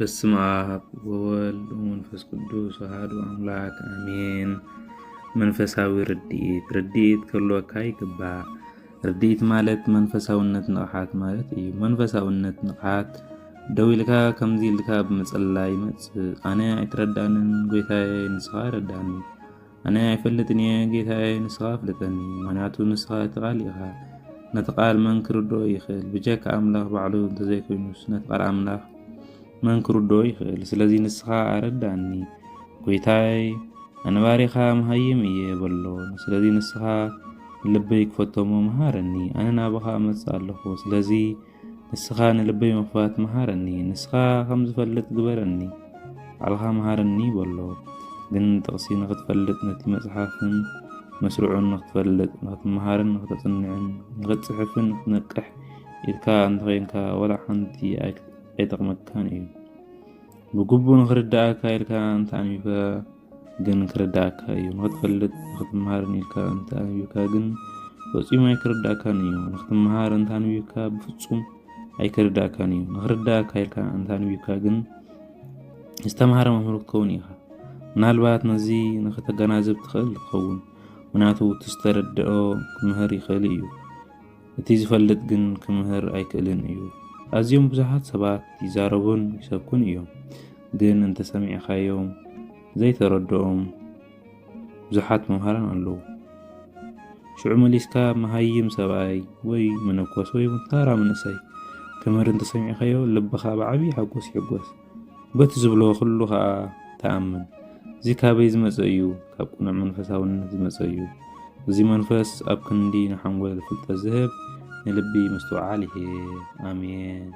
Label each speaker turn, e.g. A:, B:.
A: በስመ አብ ወወልድ ወመንፈስ ቅዱስ አሐዱ አምላክ አሜን። መንፈሳዊ ርድኢት ከሎካ ይግባእ። ርድኢት ማለት መንፈሳውነት ንቕሓት ማለት እዩ። መንፈሳውነት ንቕሓት ደው ኢልካ ከምዚ ኢልካ ብምጽላይ ይመጽእ። ኣነ ኣይትረዳእንን ጌታዬ ንስኻ ረዳእኒ። ኣነ ኣይፈልጥን እየ ጌታዬ ንስኻ ፍልጠኒ። ምክንያቱ ንስኻ ተቓል ኢኻ። ነቲ ቃል መን ክርድኦ ይኽእል? ብጀካ ኣምላኽ ባዕሉ እንተዘይኮይኑስ ነቲ ቃል ኣምላኽ መን ክርድኦ ይኽእል? ስለዚ ንስኻ ኣረዳእኒ ጌታዬ። ኣነ ባሪኻ መሃይም እየ በሎ። ስለዚ ንስኻ ልበይ ክፈቶሞ መሃረኒ። ኣነ ናብኻ መጽእ ኣለኹ። ስለዚ ንስኻ ንልበይ መኽፋት መሃረኒ። ንስኻ ከም ዝፈልጥ ግበረኒ፣ ባዕልኻ መሃረኒ በሎ። ግን ጥቕሲ ንኽትፈልጥ ነቲ መጽሓፍን መስሩዑን ንኽትፈልጥ ንኽትመሃርን ንኽተጽንዕን ንኽትጽሕፍን ንኽትነቅሕ ኢልካ እንተኾይንካ ወላ ሓንቲ ኣይጠቕመካን እዩ። ብግቡእ ንኽርዳእካ ኢልካ እንተ ኣንቢብካ ግን ክርዳእካ እዩ። ንኽትፈልጥ ንኽትመሃርን ኢልካ እንተ ኣንቢብካ ግን ፈጺሙ ኣይክርዳእካን እዩ። ንኽትመሃር እንተ ኣንቢብካ ብፍጹም ኣይክርዳእካን እዩ። ንኽርዳእካ ኢልካ እንተ ኣንቢብካ ግን ዝተምሃረ መምህር ክትከውን ኢኻ። ምናልባት ነዚ ንኽተገናዘብ ትኽእል ትኸውን። ምክንያቱ እቲ ዝተረድኦ ክምህር ይኽእል እዩ፣ እቲ ዝፈልጥ ግን ክምህር ኣይክእልን እዩ። ኣዝዮም ብዙሓት ሰባት ይዛረቡን ይሰብኩን እዮም፣ ግን እንተሰሚዕኻዮም ዘይተረድኦም ብዙሓት መምሃራን ኣለዉ። ሽዑ መሊስካ መሃይም ሰብኣይ ወይ መነኮስ ወይ ተራ መንእሰይ ክምህር እንተሰሚዕኻዮ ልብኻ ብዓብዪ ሓጎስ ይሕጎስ። በቲ ዝብሎ ኩሉ ከዓ ተኣምን። እዚ ካበይ ዝመፀ እዩ? ካብ ቁኑዕ መንፈሳውነት ዝመፀ እዩ። እዚ መንፈስ ኣብ ክንዲ ንሓንጎል ፍልጠት ዝህብ ንልቢ ምስትውዓል ይህብ። ኣሜን።